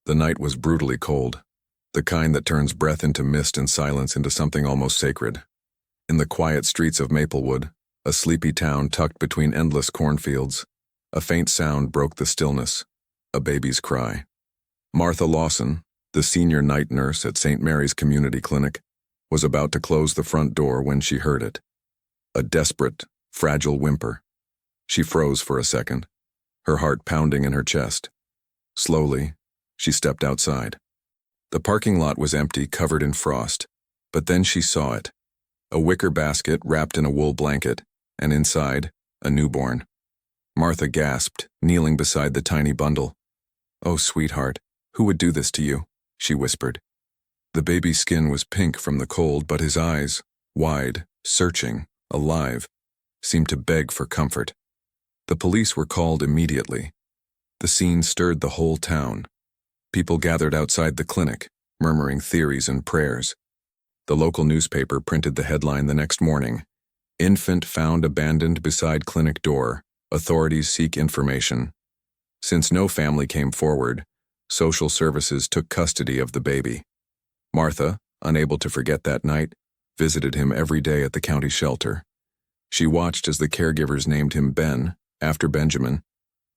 The night was brutally cold, the kind that turns breath into mist and silence into something almost sacred. In the quiet streets of Maplewood, a sleepy town tucked between endless cornfields, a faint sound broke the stillness, a baby's cry. Martha Lawson, the senior night nurse at St. Mary's Community Clinic, was about to close the front door when she heard it. A desperate, fragile whimper. She froze for a second, her heart pounding in her chest. Slowly, she stepped outside. The parking lot was empty, covered in frost, but then she saw it. A wicker basket wrapped in a wool blanket, and inside, a newborn. Martha gasped, kneeling beside the tiny bundle. "Oh, sweetheart, who would do this to you?" she whispered. The baby's skin was pink from the cold, but his eyes, wide, searching, alive, seemed to beg for comfort. The police were called immediately. The scene stirred the whole town. People gathered outside the clinic, murmuring theories and prayers. The local newspaper printed the headline the next morning: "Infant found abandoned beside clinic door. Authorities seek information." Since no family came forward, social services took custody of the baby. Martha, unable to forget that night, visited him every day at the county shelter. She watched as the caregivers named him Ben, after Benjamin,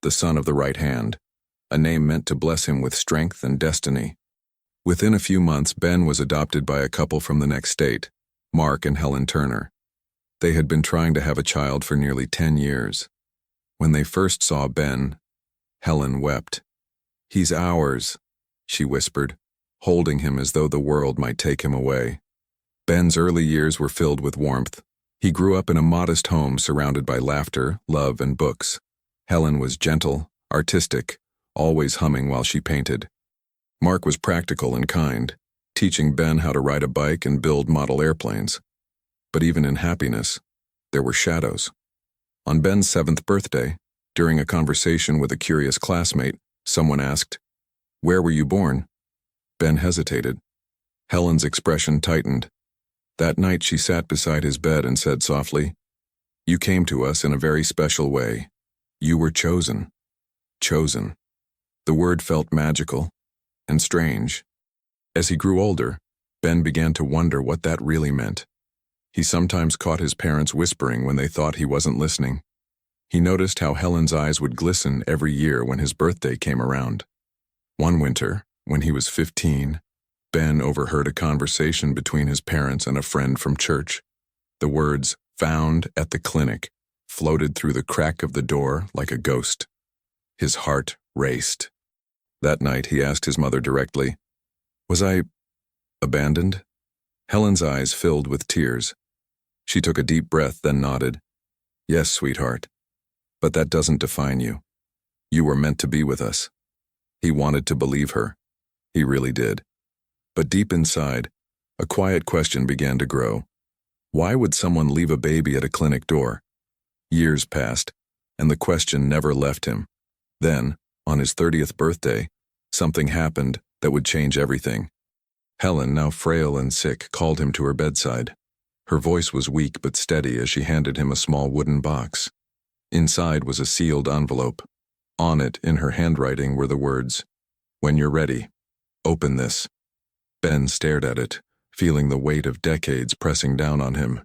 the son of the right hand, a name meant to bless him with strength and destiny. Within a few months, Ben was adopted by a couple from the next state, Mark and Helen Turner. They had been trying to have a child for nearly 10 years. When they first saw Ben, Helen wept. "He's ours," she whispered, holding him as though the world might take him away. Ben's early years were filled with warmth. He grew up in a modest home surrounded by laughter, love, and books. Helen was gentle, artistic, always humming while she painted. Mark was practical and kind, teaching Ben how to ride a bike and build model airplanes. But even in happiness, there were shadows. On Ben's 7th birthday, during a conversation with a curious classmate, someone asked, "Where were you born?" Ben hesitated. Helen's expression tightened. That night she sat beside his bed and said softly, "You came to us in a very special way. You were chosen." Chosen. The word felt magical and strange. As he grew older, Ben began to wonder what that really meant. He sometimes caught his parents whispering when they thought he wasn't listening. He noticed how Helen's eyes would glisten every year when his birthday came around. One winter, when he was 15, Ben overheard a conversation between his parents and a friend from church. The words, "found at the clinic," floated through the crack of the door like a ghost. His heart raced. That night he asked his mother directly, "Was I abandoned?" Helen's eyes filled with tears. She took a deep breath, then nodded. "Yes, sweetheart. But that doesn't define you. You were meant to be with us." He wanted to believe her. He really did. But deep inside, a quiet question began to grow. Why would someone leave a baby at a clinic door? Years passed, and the question never left him. Then, on his 30th birthday, something happened that would change everything. Helen, now frail and sick, called him to her bedside. Her voice was weak but steady as she handed him a small wooden box. Inside was a sealed envelope. On it, in her handwriting, were the words, "When you're ready, open this." Ben stared at it, feeling the weight of decades pressing down on him.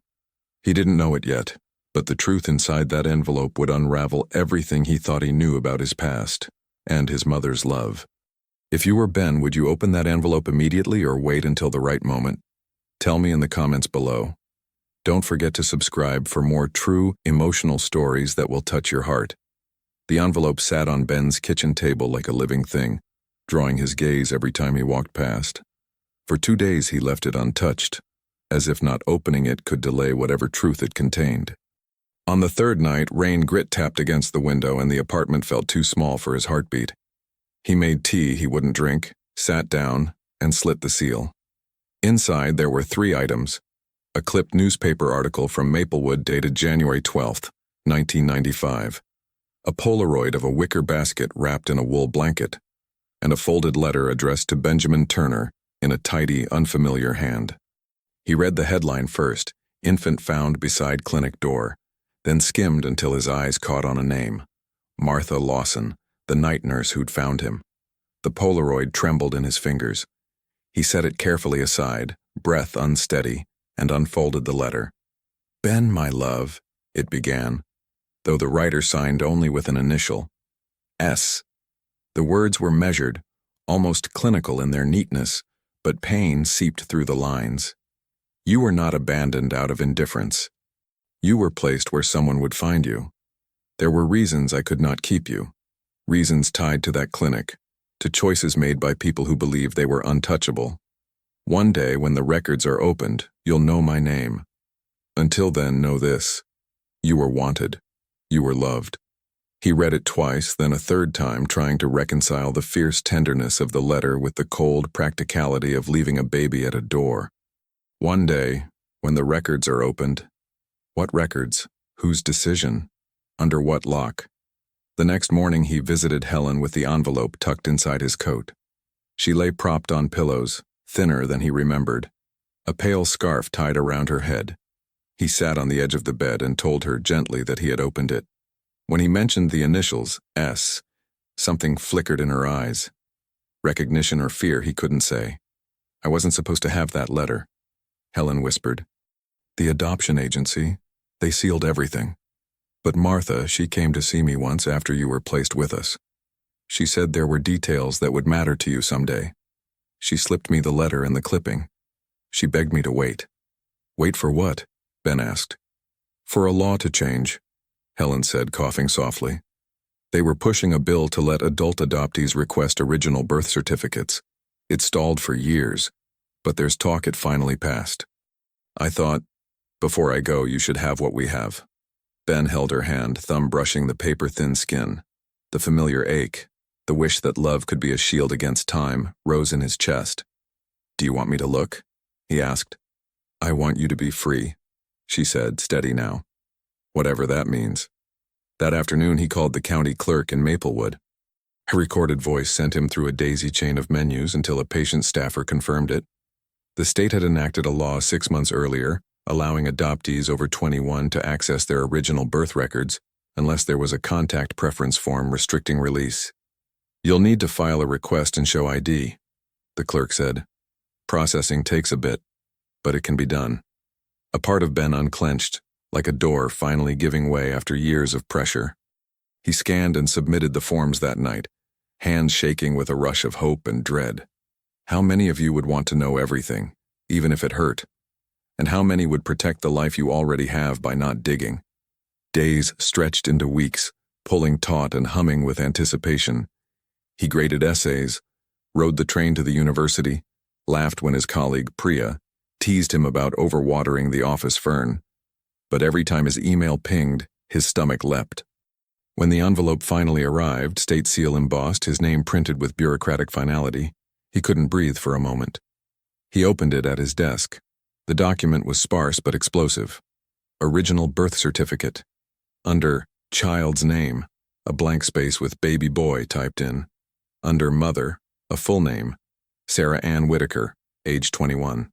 He didn't know it yet, but the truth inside that envelope would unravel everything he thought he knew about his past and his mother's love. If you were Ben, would you open that envelope immediately or wait until the right moment? Tell me in the comments below. Don't forget to subscribe for more true, emotional stories that will touch your heart. The envelope sat on Ben's kitchen table like a living thing, drawing his gaze every time he walked past. For 2 days he left it untouched, as if not opening it could delay whatever truth it contained. On the 3rd night, rain grit-tapped against the window and the apartment felt too small for his heartbeat. He made tea he wouldn't drink, sat down, and slit the seal. Inside there were 3 items: a clipped newspaper article from Maplewood dated January 12, 1995, a Polaroid of a wicker basket wrapped in a wool blanket, and a folded letter addressed to Benjamin Turner in a tidy, unfamiliar hand. He read the headline first, "Infant found beside clinic door," then skimmed until his eyes caught on a name: Martha Lawson, the night nurse who'd found him. The Polaroid trembled in his fingers. He set it carefully aside, breath unsteady, and unfolded the letter. "Ben, my love," it began, though the writer signed only with an initial, S. The words were measured, almost clinical in their neatness, but pain seeped through the lines. "You were not abandoned out of indifference. You were placed where someone would find you. There were reasons I could not keep you, reasons tied to that clinic, to choices made by people who believed they were untouchable. One day, when the records are opened, you'll know my name. Until then, know this. You were wanted. You were loved." He read it twice, then a third time, trying to reconcile the fierce tenderness of the letter with the cold practicality of leaving a baby at a door. One day, when the records are opened. What records? Whose decision? Under what lock? The next morning he visited Helen with the envelope tucked inside his coat. She lay propped on pillows, thinner than he remembered, a pale scarf tied around her head. He sat on the edge of the bed and told her gently that he had opened it. When he mentioned the initials, S, something flickered in her eyes. Recognition or fear, he couldn't say. "I wasn't supposed to have that letter," Helen whispered. "The adoption agency, they sealed everything. But Martha, she came to see me once after you were placed with us. She said there were details that would matter to you someday. She slipped me the letter and the clipping. She begged me to wait." "Wait for what?" Ben asked. "For a law to change," Helen said, coughing softly. "They were pushing a bill to let adult adoptees request original birth certificates. It stalled for years, but there's talk it finally passed. I thought, before I go, you should have what we have." Ben held her hand, thumb brushing the paper-thin skin. The familiar ache, the wish that love could be a shield against time, rose in his chest. "Do you want me to look?" he asked. "I want you to be free," she said, steady now. "Whatever that means." That afternoon he called the county clerk in Maplewood. Her recorded voice sent him through a daisy chain of menus until a patient staffer confirmed it. The state had enacted a law 6 months earlier, allowing adoptees over 21 to access their original birth records unless there was a contact preference form restricting release. "You'll need to file a request and show ID," the clerk said. "Processing takes a bit, but it can be done." A part of Ben unclenched, like a door finally giving way after years of pressure. He scanned and submitted the forms that night, hands shaking with a rush of hope and dread. How many of you would want to know everything, even if it hurt? And how many would protect the life you already have by not digging? Days stretched into weeks, pulling taut and humming with anticipation. He graded essays, rode the train to the university, laughed when his colleague, Priya, teased him about overwatering the office fern. But every time his email pinged, his stomach leapt. When the envelope finally arrived, state seal embossed, his name printed with bureaucratic finality, he couldn't breathe for a moment. He opened it at his desk. The document was sparse but explosive. Original birth certificate. Under child's name, a blank space with baby boy typed in. Under mother, a full name, Sarah Ann Whitaker, age 21.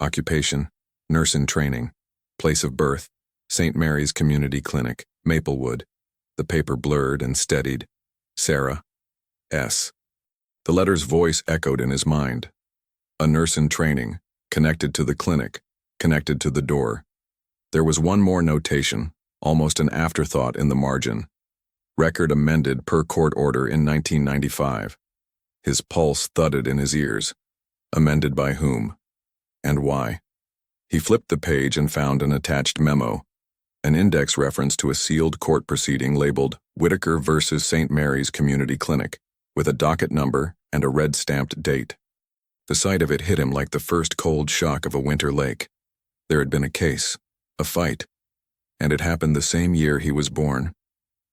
Occupation, nurse in training. Place of birth, St. Mary's Community Clinic, Maplewood. The paper blurred and steadied. Sarah, S. The letter's voice echoed in his mind. A nurse in training, connected to the clinic, connected to the door. There was one more notation, almost an afterthought in the margin. Record amended per court order in 1995. His pulse thudded in his ears. Amended by whom? And why? He flipped the page and found an attached memo, an index reference to a sealed court proceeding labeled Whitaker versus St. Mary's Community Clinic, with a docket number and a red-stamped date. The sight of it hit him like the first cold shock of a winter lake. There had been a case, a fight, and it happened the same year he was born.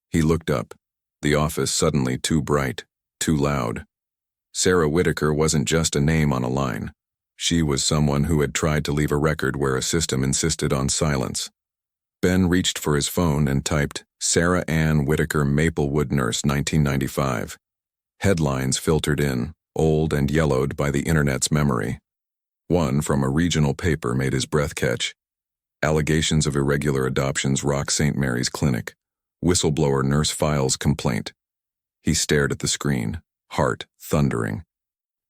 He looked up, the office suddenly too bright, too loud. Sarah Whitaker wasn't just a name on a line. She was someone who had tried to leave a record where a system insisted on silence. Ben reached for his phone and typed, Sarah Ann Whitaker Maplewood Nurse 1995. Headlines filtered in, old and yellowed by the internet's memory. One from a regional paper made his breath catch. Allegations of irregular adoptions rock St. Mary's Clinic. Whistleblower nurse files complaint. He stared at the screen, heart thundering.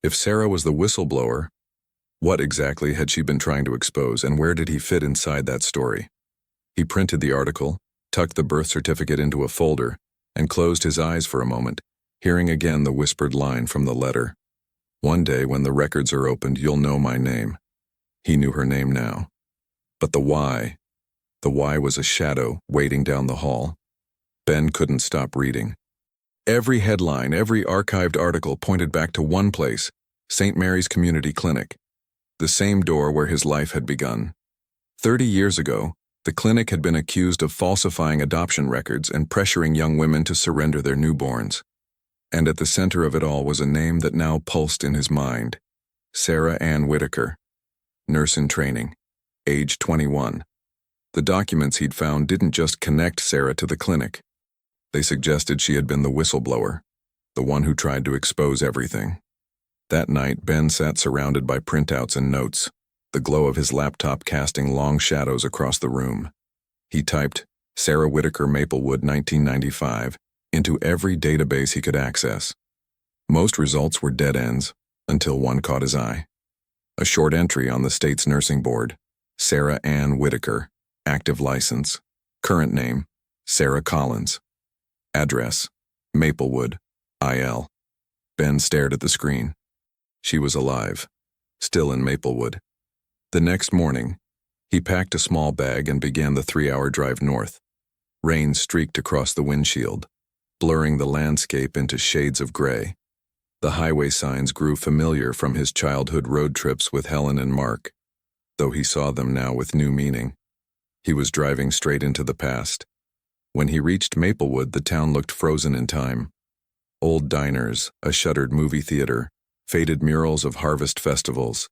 If Sarah was the whistleblower, what exactly had she been trying to expose, and where did he fit inside that story? He printed the article, tucked the birth certificate into a folder, and closed his eyes for a moment, hearing again the whispered line from the letter. "One day when the records are opened, you'll know my name." He knew her name now. But the why was a shadow waiting down the hall. Ben couldn't stop reading. Every headline, every archived article pointed back to one place, St. Mary's Community Clinic, the same door where his life had begun. 30 years ago, the clinic had been accused of falsifying adoption records and pressuring young women to surrender their newborns. And at the center of it all was a name that now pulsed in his mind: Sarah Ann Whitaker, nurse in training, age 21. The documents he'd found didn't just connect Sarah to the clinic. They suggested she had been the whistleblower, the one who tried to expose everything. That night, Ben sat surrounded by printouts and notes, the glow of his laptop casting long shadows across the room. He typed Sarah Whitaker, Maplewood, 1995, into every database he could access. Most results were dead ends, until one caught his eye. A short entry on the state's nursing board: Sarah Ann Whitaker, active license, current name, Sarah Collins. Address, Maplewood, IL. Ben stared at the screen. She was alive, still in Maplewood. The next morning, he packed a small bag and began the 3-hour drive north. Rain streaked across the windshield, blurring the landscape into shades of gray. The highway signs grew familiar from his childhood road trips with Helen and Mark, though he saw them now with new meaning. He was driving straight into the past. When he reached Maplewood, the town looked frozen in time. Old diners, a shuttered movie theater, faded murals of harvest festivals.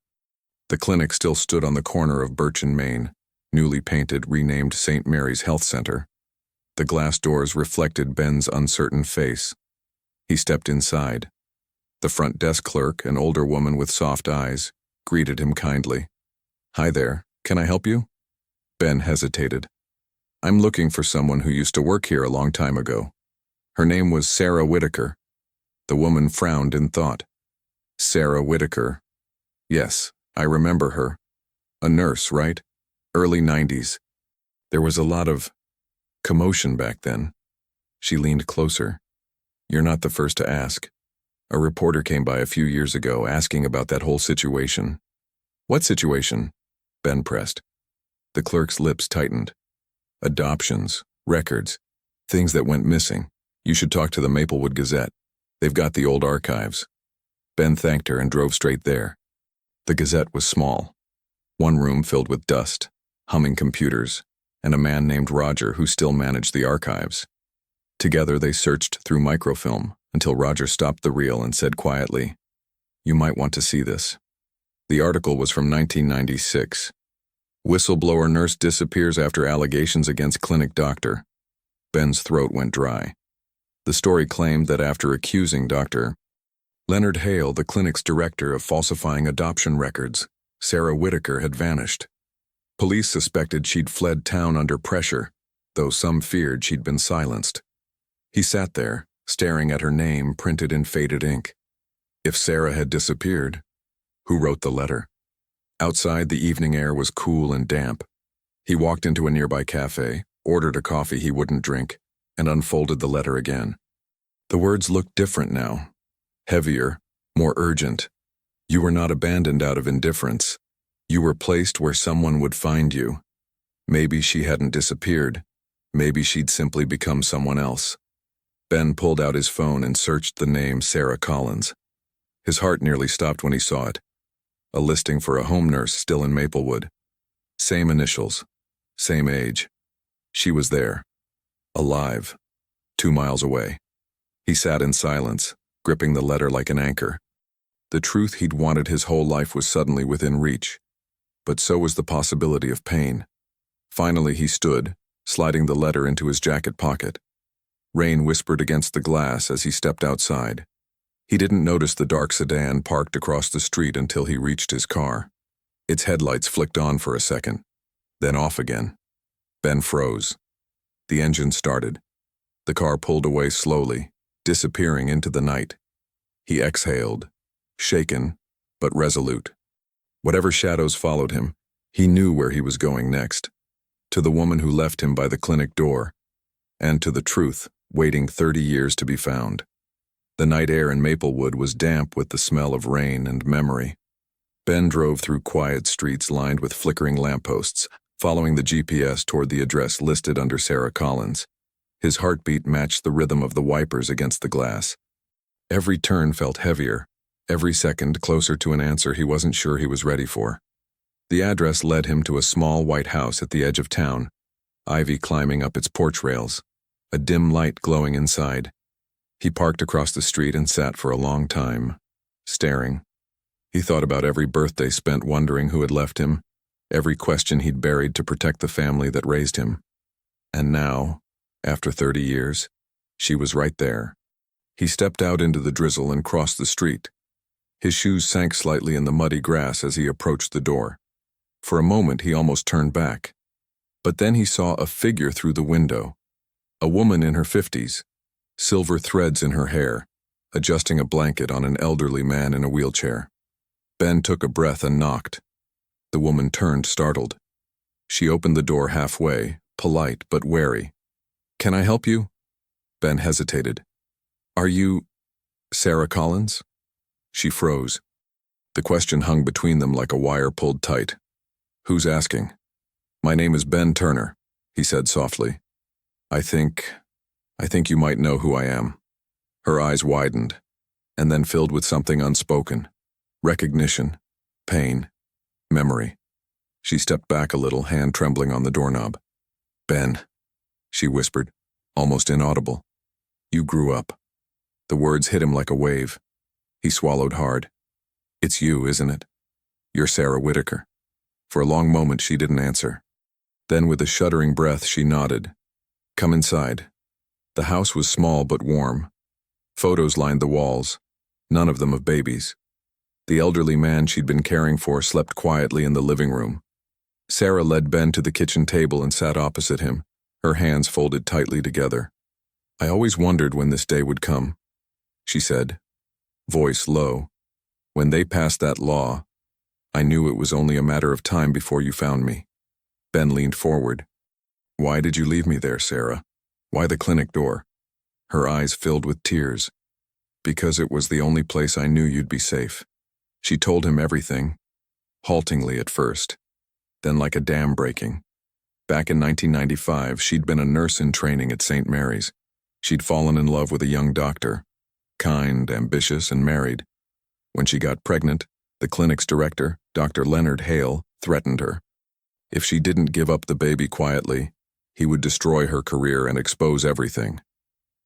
The clinic still stood on the corner of Birch and Main, newly painted, renamed St. Mary's Health Center. The glass doors reflected Ben's uncertain face. He stepped inside. The front desk clerk, an older woman with soft eyes, greeted him kindly. "Hi there, can I help you?" Ben hesitated. "I'm looking for someone who used to work here a long time ago. Her name was Sarah Whitaker." The woman frowned in thought. "Sarah Whitaker. Yes, I remember her. A nurse, right? Early 90s. There was a lot of commotion back then." She leaned closer. "You're not the first to ask. A reporter came by a few years ago asking about that whole situation." "What situation?" Ben pressed. The clerk's lips tightened. "Adoptions, records, things that went missing. You should talk to the Maplewood Gazette. They've got the old archives." Ben thanked her and drove straight there. The Gazette was small. One room filled with dust, humming computers, and a man named Roger who still managed the archives. Together they searched through microfilm until Roger stopped the reel and said quietly, "You might want to see this." The article was from 1996. "Whistleblower nurse disappears after allegations against clinic doctor." Ben's throat went dry. The story claimed that after accusing Dr. Leonard Hale, the clinic's director, of falsifying adoption records, Sarah Whitaker had vanished. Police suspected she'd fled town under pressure, though some feared she'd been silenced. He sat there, staring at her name printed in faded ink. If Sarah had disappeared, who wrote the letter? Outside, the evening air was cool and damp. He walked into a nearby cafe, ordered a coffee he wouldn't drink, and unfolded the letter again. The words looked different now. Heavier, more urgent. You were not abandoned out of indifference. You were placed where someone would find you. Maybe she hadn't disappeared. Maybe she'd simply become someone else. Ben pulled out his phone and searched the name Sarah Collins. His heart nearly stopped when he saw it. A listing for a home nurse still in Maplewood. Same initials, same age. She was there, alive, 2 miles away. He sat in silence, gripping the letter like an anchor. The truth he'd wanted his whole life was suddenly within reach. But so was the possibility of pain. Finally he stood, sliding the letter into his jacket pocket. Rain whispered against the glass as he stepped outside. He didn't notice the dark sedan parked across the street until he reached his car. Its headlights flicked on for a second, then off again. Ben froze. The engine started. The car pulled away slowly, disappearing into the night. He exhaled, shaken, but resolute. Whatever shadows followed him, he knew where he was going next. To the woman who left him by the clinic door, and to the truth, waiting 30 years to be found. The night air in Maplewood was damp with the smell of rain and memory. Ben drove through quiet streets lined with flickering lampposts, following the GPS toward the address listed under Sarah Collins. His heartbeat matched the rhythm of the wipers against the glass. Every turn felt heavier, every second closer to an answer he wasn't sure he was ready for. The address led him to a small white house at the edge of town, ivy climbing up its porch rails, a dim light glowing inside. He parked across the street and sat for a long time, staring. He thought about every birthday spent wondering who had left him, every question he'd buried to protect the family that raised him. And now, after 30 years, she was right there. He stepped out into the drizzle and crossed the street. His shoes sank slightly in the muddy grass as he approached the door. For a moment, he almost turned back. But then he saw a figure through the window. A woman in her 50s, silver threads in her hair, adjusting a blanket on an elderly man in a wheelchair. Ben took a breath and knocked. The woman turned, startled. She opened the door halfway, polite but wary. "Can I help you?" Ben hesitated. "Are you Sarah Collins?" She froze. The question hung between them like a wire pulled tight. "Who's asking?" "My name is Ben Turner," he said softly. I think you might know who I am." Her eyes widened, and then filled with something unspoken. Recognition, pain, memory. She stepped back a little, hand trembling on the doorknob. "Ben," she whispered, almost inaudible. "You grew up." The words hit him like a wave. He swallowed hard. "It's you, isn't it? You're Sarah Whitaker." For a long moment she didn't answer. Then with a shuddering breath she nodded. "Come inside." The house was small but warm. Photos lined the walls, none of them of babies. The elderly man she'd been caring for slept quietly in the living room. Sarah led Ben to the kitchen table and sat opposite him, her hands folded tightly together. "I always wondered when this day would come," she said, voice low. "When they passed that law, I knew it was only a matter of time before you found me." Ben leaned forward. "Why did you leave me there, Sarah? Why the clinic door?" Her eyes filled with tears. "Because it was the only place I knew you'd be safe." She told him everything, haltingly at first, then like a dam breaking. Back in 1995, she'd been a nurse in training at St. Mary's. She'd fallen in love with a young doctor, kind, ambitious, and married. When she got pregnant, the clinic's director, Dr. Leonard Hale, threatened her. If she didn't give up the baby quietly, he would destroy her career and expose everything.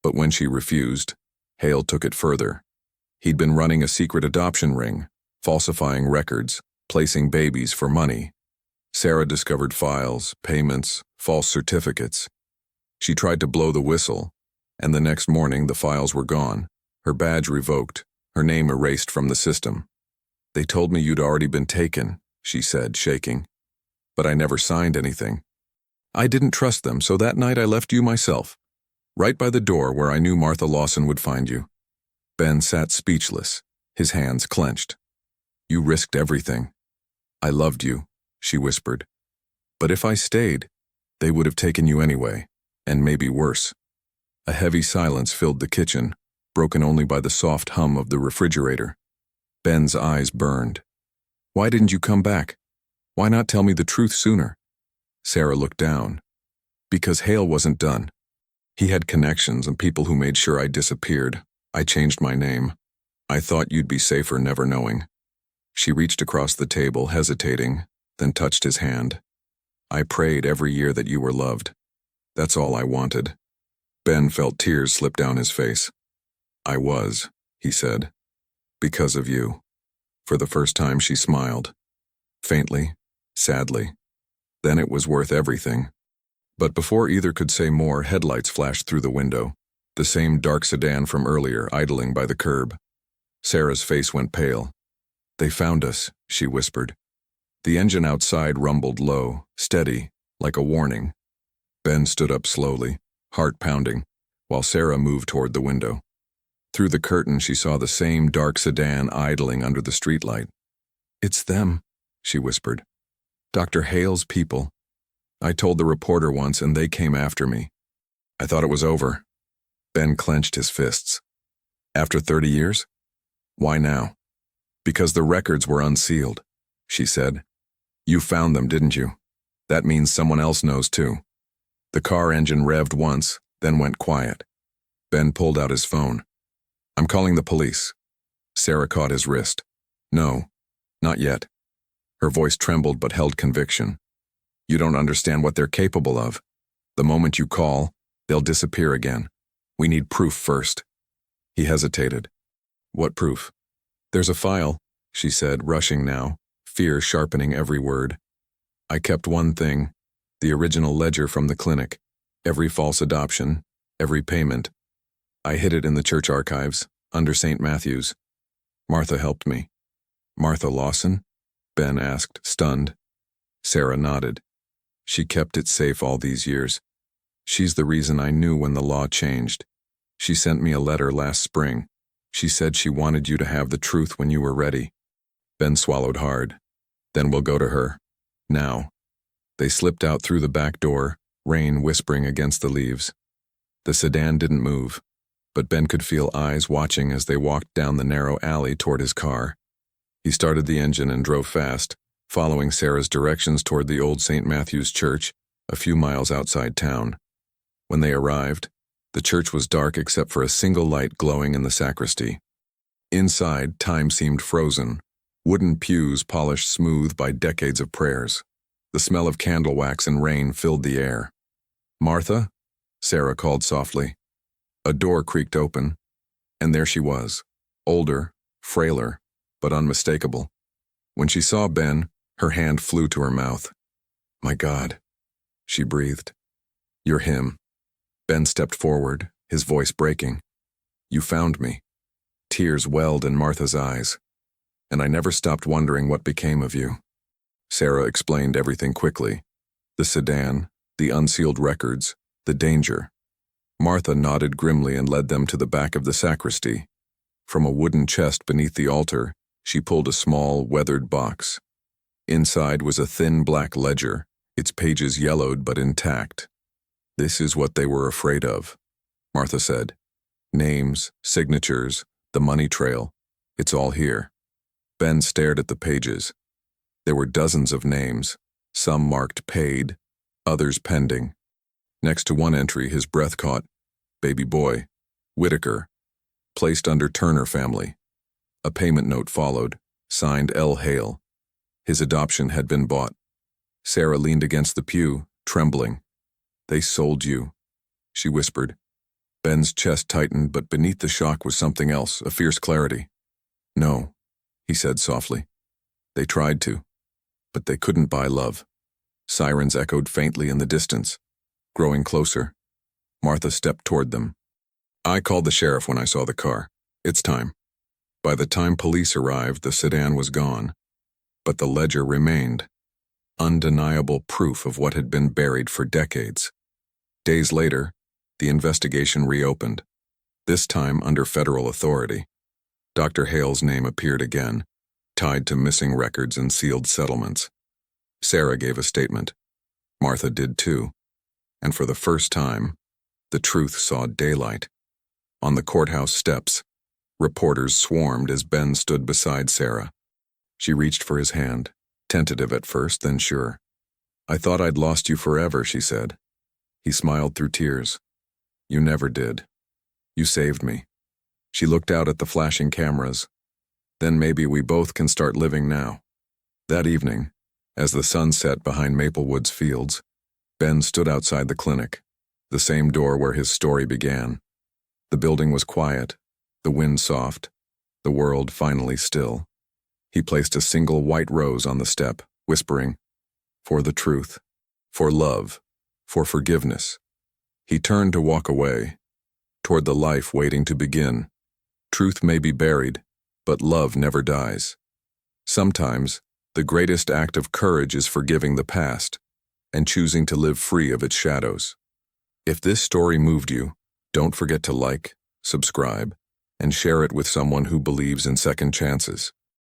But when she refused, Hale took it further. He'd been running a secret adoption ring, falsifying records, placing babies for money. Sarah discovered files, payments, false certificates. She tried to blow the whistle, and the next morning the files were gone, her badge revoked, her name erased from the system. "They told me you'd already been taken," she said, shaking. "But I never signed anything. I didn't trust them, so that night I left you myself, right by the door where I knew Martha Lawson would find you." Ben sat speechless, his hands clenched. "You risked everything." "I loved you," she whispered. "But if I stayed, they would have taken you anyway, and maybe worse." A heavy silence filled the kitchen, broken only by the soft hum of the refrigerator. Ben's eyes burned. "Why didn't you come back? Why not tell me the truth sooner?" Sarah looked down. "Because Hale wasn't done. He had connections and people who made sure I disappeared. I changed my name. I thought you'd be safer never knowing." She reached across the table, hesitating, then touched his hand. "I prayed every year that you were loved. That's all I wanted." Ben felt tears slip down his face. "I was," he said. "Because of you." For the first time she smiled. Faintly, sadly. Then it was worth everything. But before either could say more, headlights flashed through the window, the same dark sedan from earlier idling by the curb. Sarah's face went pale. "They found us," she whispered. The engine outside rumbled low, steady, like a warning. Ben stood up slowly, heart pounding, while Sarah moved toward the window. Through the curtain, she saw the same dark sedan idling under the streetlight. "It's them," she whispered. "Dr. Hale's people. I told the reporter once and they came after me. I thought it was over." Ben clenched his fists. "After 30 years? Why now?" "Because the records were unsealed," she said. "You found them, didn't you? That means someone else knows too." The car engine revved once, then went quiet. Ben pulled out his phone. "I'm calling the police." Sarah caught his wrist. "No, not yet." Her voice trembled but held conviction. "You don't understand what they're capable of. The moment you call, they'll disappear again. We need proof first." He hesitated. "What proof?" "There's a file," she said, rushing now, fear sharpening every word. "I kept one thing, the original ledger from the clinic, every false adoption, every payment. I hid it in the church archives, under St. Matthew's. Martha helped me." "Martha Lawson?" Ben asked, stunned. Sarah nodded. "She kept it safe all these years. She's the reason I knew when the law changed. She sent me a letter last spring. She said she wanted you to have the truth when you were ready." Ben swallowed hard. "Then we'll go to her. Now." They slipped out through the back door, rain whispering against the leaves. The sedan didn't move, but Ben could feel eyes watching as they walked down the narrow alley toward his car. He started the engine and drove fast, following Sarah's directions toward the old St. Matthew's Church, a few miles outside town. When they arrived, the church was dark except for a single light glowing in the sacristy. Inside, time seemed frozen, wooden pews polished smooth by decades of prayers. The smell of candle wax and rain filled the air. "Martha?" Sarah called softly. A door creaked open, and there she was, older, frailer, but unmistakable. When she saw Ben, her hand flew to her mouth. "My God," she breathed. "You're him." Ben stepped forward, his voice breaking. "You found me." Tears welled in Martha's eyes. "And I never stopped wondering what became of you." Sarah explained everything quickly. The sedan, the unsealed records, the danger. Martha nodded grimly and led them to the back of the sacristy. From a wooden chest beneath the altar, she pulled a small, weathered box. Inside was a thin black ledger, its pages yellowed but intact. "This is what they were afraid of," Martha said. "Names, signatures, the money trail. It's all here." Ben stared at the pages. There were dozens of names, some marked paid, others pending. Next to one entry, his breath caught. "Baby boy, Whitaker, placed under Turner family." A payment note followed, signed L. Hale. His adoption had been bought. Sarah leaned against the pew, trembling. "They sold you," she whispered. Ben's chest tightened, but beneath the shock was something else, a fierce clarity. "No," he said softly. "They tried to, but they couldn't buy love." Sirens echoed faintly in the distance, growing closer. Martha stepped toward them. "I called the sheriff when I saw the car. It's time." By the time police arrived, the sedan was gone, but the ledger remained, undeniable proof of what had been buried for decades. Days later, the investigation reopened, this time under federal authority. Dr. Hale's name appeared again, tied to missing records and sealed settlements. Sarah gave a statement. Martha did too. And for the first time, the truth saw daylight. On the courthouse steps, reporters swarmed as Ben stood beside Sarah. She reached for his hand, tentative at first, then sure. "I thought I'd lost you forever," she said. He smiled through tears. "You never did. You saved me." She looked out at the flashing cameras. "Then maybe we both can start living now." That evening, as the sun set behind Maplewood's fields, Ben stood outside the clinic, the same door where his story began. The building was quiet, the wind soft, the world finally still. He placed a single white rose on the step, whispering, "For the truth, for love, for forgiveness." He turned to walk away, toward the life waiting to begin. Truth may be buried, but love never dies. Sometimes, the greatest act of courage is forgiving the past and choosing to live free of its shadows. If this story moved you, don't forget to like, subscribe, and share it with someone who believes in second chances.